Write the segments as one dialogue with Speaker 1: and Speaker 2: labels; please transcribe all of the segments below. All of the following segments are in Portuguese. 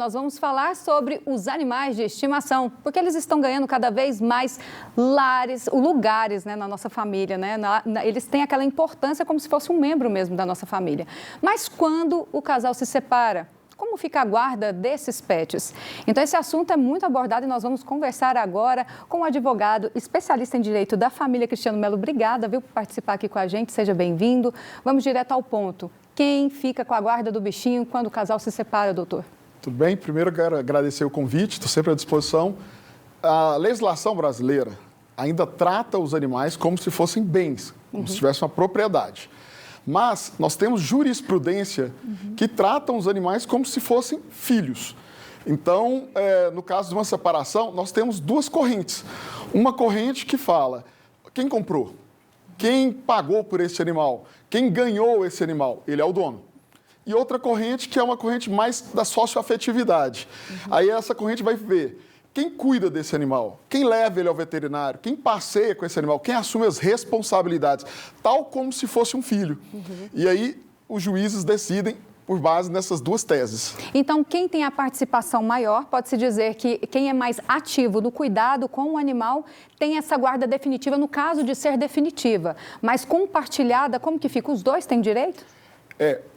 Speaker 1: Nós vamos falar sobre os animais de estimação, porque eles estão ganhando cada vez mais lugares, né, na nossa família, né? Eles têm aquela importância como se fosse um membro mesmo da nossa família. Mas quando o casal se separa, como fica a guarda desses pets? Então, esse assunto é muito abordado e nós vamos conversar agora com o advogado especialista em direito da família, Cristiano Melo. Obrigada, viu, por participar aqui com a gente. Seja bem-vindo. Vamos direto ao ponto. Quem fica com a guarda do bichinho quando o casal se separa, doutor?
Speaker 2: Tudo bem? Primeiro, eu quero agradecer o convite, estou sempre à disposição. A legislação brasileira ainda trata os animais como se fossem bens, como se tivesse uma propriedade. Mas nós temos jurisprudência que tratam os animais como se fossem filhos. Então, no caso de uma separação, nós temos duas correntes. Uma corrente que fala quem comprou, quem pagou por esse animal, quem ganhou esse animal, ele é o dono. E outra corrente que é uma corrente mais da socioafetividade. Aí essa corrente vai ver quem cuida desse animal, quem leva ele ao veterinário, quem passeia com esse animal, quem assume as responsabilidades, tal como se fosse um filho. E aí os juízes decidem por base nessas duas teses.
Speaker 1: Então, quem tem a participação maior, pode-se dizer que quem é mais ativo no cuidado com o animal tem essa guarda definitiva no caso de ser definitiva. Mas compartilhada, como que fica? Os dois têm direito?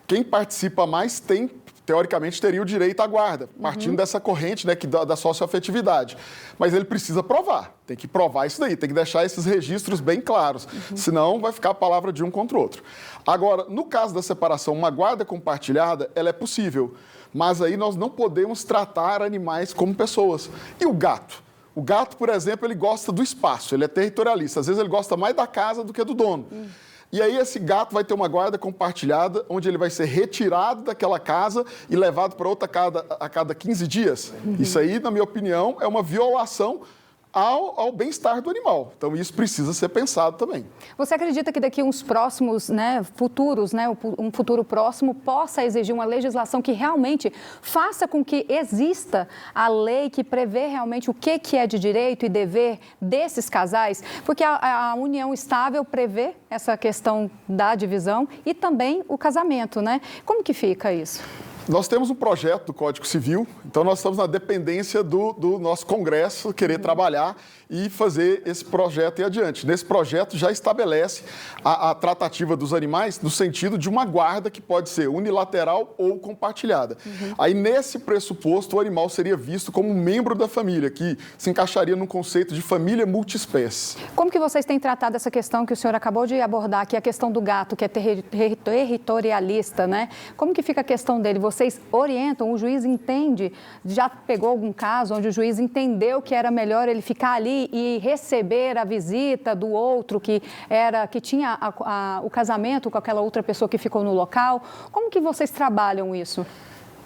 Speaker 2: Quem participa mais tem, teoricamente, teria o direito à guarda, partindo dessa corrente, né, da socioafetividade. Mas ele precisa provar, tem que provar isso daí, tem que deixar esses registros bem claros, senão vai ficar a palavra de um contra o outro. Agora, no caso da separação, uma guarda compartilhada, ela é possível, mas aí nós não podemos tratar animais como pessoas. E o gato? O gato, por exemplo, ele gosta do espaço, ele é territorialista, às vezes ele gosta mais da casa do que do dono. E aí esse gato vai ter uma guarda compartilhada, onde ele vai ser retirado daquela casa e levado para outra a cada 15 dias. Isso aí, na minha opinião, é uma violação ao bem-estar do animal. Então, isso precisa ser pensado também.
Speaker 1: Você acredita que daqui uns próximos, futuros, um futuro próximo, possa exigir uma legislação que realmente faça com que exista a lei que prevê realmente o que é de direito e dever desses casais? Porque a união estável prevê essa questão da divisão e também o casamento, né? Como que fica isso?
Speaker 2: Nós temos um projeto do Código Civil, então nós estamos na dependência do nosso Congresso querer trabalhar e fazer esse projeto ir adiante. Nesse projeto já estabelece a tratativa dos animais no sentido de uma guarda que pode ser unilateral ou compartilhada. Aí, nesse pressuposto, o animal seria visto como um membro da família, que se encaixaria no conceito de família multiespécie.
Speaker 1: Como que vocês têm tratado essa questão que o senhor acabou de abordar, que é a questão do gato, que é territorialista, né? Como que fica a questão dele? Vocês orientam, o juiz entende, já pegou algum caso onde o juiz entendeu que era melhor ele ficar ali e receber a visita do outro que tinha o casamento com aquela outra pessoa que ficou no local? Como que vocês trabalham isso?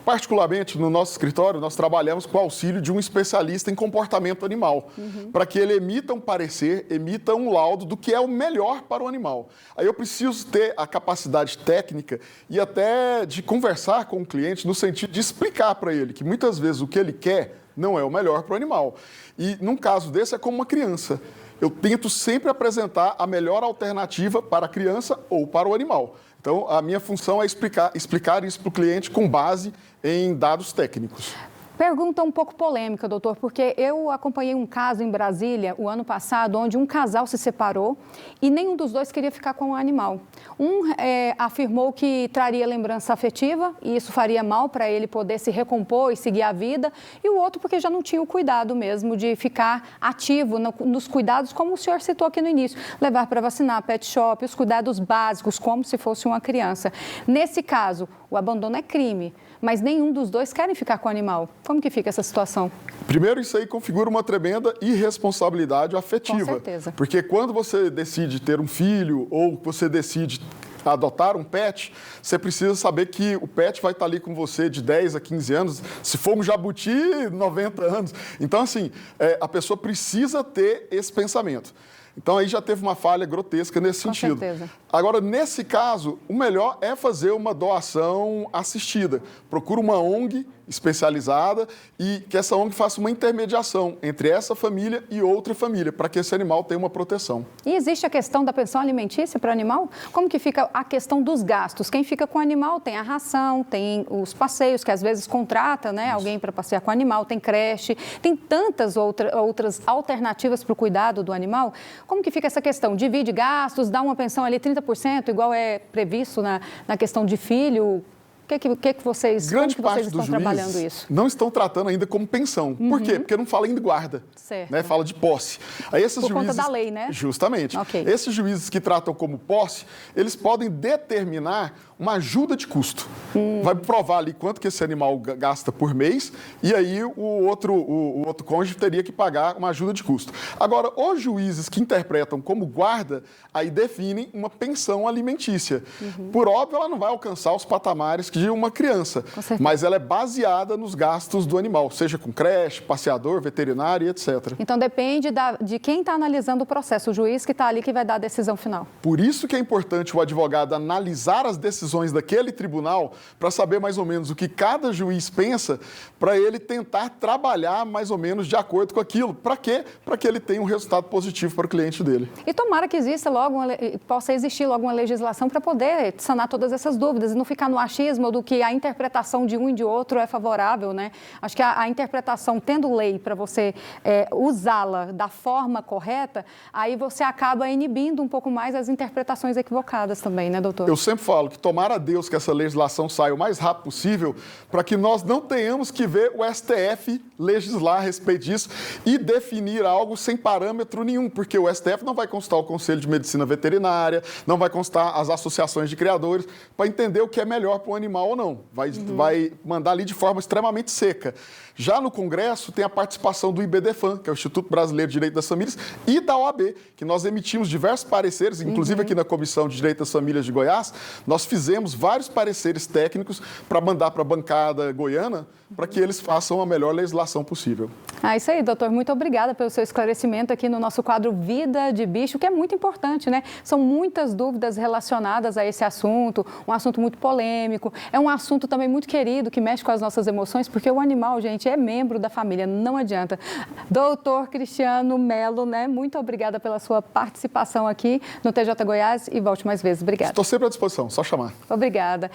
Speaker 2: Particularmente, no nosso escritório, nós trabalhamos com o auxílio de um especialista em comportamento animal, para que ele emita um parecer, emita um laudo do que é o melhor para o animal. Aí eu preciso ter a capacidade técnica e até de conversar com o cliente no sentido de explicar para ele que muitas vezes o que ele quer não é o melhor para o animal. E num caso desse é como uma criança. Eu tento sempre apresentar a melhor alternativa para a criança ou para o animal. Então, a minha função é explicar isso para o cliente com base em dados técnicos.
Speaker 1: Pergunta um pouco polêmica, doutor, porque eu acompanhei um caso em Brasília, o ano passado, onde um casal se separou e nenhum dos dois queria ficar com o animal. Um afirmou que traria lembrança afetiva e isso faria mal para ele poder se recompor e seguir a vida, e o outro porque já não tinha o cuidado mesmo de ficar ativo nos cuidados, como o senhor citou aqui no início, levar para vacinar, pet shop, os cuidados básicos, como se fosse uma criança. Nesse caso, o abandono é crime, mas nenhum dos dois querem ficar com o animal. Como que fica essa situação?
Speaker 2: Primeiro, isso aí configura uma tremenda irresponsabilidade afetiva.
Speaker 1: Com certeza.
Speaker 2: Porque quando você decide ter um filho ou você decide adotar um pet, você precisa saber que o pet vai estar ali com você de 10 a 15 anos, se for um jabuti, 90 anos. Então, assim, a pessoa precisa ter esse pensamento. Então, aí já teve uma falha grotesca nesse sentido.
Speaker 1: Com certeza.
Speaker 2: Agora, nesse caso, o melhor é fazer uma doação assistida. Procura uma ONG especializada e que essa ONG faça uma intermediação entre essa família e outra família, para que esse animal tenha uma proteção.
Speaker 1: E existe a questão da pensão alimentícia para o animal? Como que fica a questão dos gastos? Quem fica com o animal tem a ração, tem os passeios, que às vezes contrata, né, alguém para passear com o animal, tem creche, tem tantas outras alternativas para o cuidado do animal. Como que fica essa questão? Divide gastos, dá uma pensão ali 30%, igual é previsto na questão de filho?
Speaker 2: Grande parte
Speaker 1: estão
Speaker 2: dos
Speaker 1: trabalhando
Speaker 2: juízes
Speaker 1: isso?
Speaker 2: não estão tratando ainda como pensão. Por quê? Porque não fala ainda de guarda, né? Fala de posse. Aí esses
Speaker 1: Por
Speaker 2: juízes,
Speaker 1: conta da lei, né?
Speaker 2: Justamente.
Speaker 1: Okay.
Speaker 2: Esses juízes que tratam como posse, eles podem determinar uma ajuda de custo. Vai provar ali quanto que esse animal gasta por mês e aí o outro cônjuge teria que pagar uma ajuda de custo. Agora, os juízes que interpretam como guarda, aí definem uma pensão alimentícia. Por óbvio, ela não vai alcançar os patamares de uma criança, mas ela é baseada nos gastos do animal, seja com creche, passeador, veterinário, etc.
Speaker 1: Então, depende de quem está analisando o processo, o juiz que está ali que vai dar a decisão final.
Speaker 2: Por isso que é importante o advogado analisar as decisões daquele tribunal para saber mais ou menos o que cada juiz pensa, para ele tentar trabalhar mais ou menos de acordo com aquilo. Para quê? Para que ele tenha um resultado positivo para o cliente dele.
Speaker 1: E tomara que exista possa existir logo uma legislação para poder sanar todas essas dúvidas e não ficar no achismo do que a interpretação de um e de outro é favorável, né? Acho que a interpretação, tendo lei para você usá-la da forma correta, aí você acaba inibindo um pouco mais as interpretações equivocadas também, né, doutor?
Speaker 2: Eu sempre falo que tomara a Deus que essa legislação saia o mais rápido possível para que nós não tenhamos que ver o STF legislar a respeito disso e definir algo sem parâmetro nenhum, porque o STF não vai consultar o Conselho de Medicina Veterinária, não vai consultar as associações de criadores para entender o que é melhor para o animal ou não. Vai mandar ali de forma extremamente seca. Já no Congresso tem a participação do IBDFAM, que é o Instituto Brasileiro de Direito das Famílias, e da OAB, que nós emitimos diversos pareceres, inclusive aqui na Comissão de Direito das Famílias de Goiás, nós fizemos vários pareceres técnicos para mandar para a bancada goiana, para que eles façam a melhor legislação possível.
Speaker 1: Isso aí, doutor. Muito obrigada pelo seu esclarecimento aqui no nosso quadro Vida de Bicho, que é muito importante, né? São muitas dúvidas relacionadas a esse assunto, um assunto muito polêmico, é um assunto também muito querido, que mexe com as nossas emoções, porque o animal, gente, é membro da família, não adianta. Doutor Cristiano Melo, né? Muito obrigada pela sua participação aqui no TJ Goiás e volte mais vezes. Obrigada.
Speaker 2: Estou sempre à disposição, só chamar.
Speaker 1: Obrigada.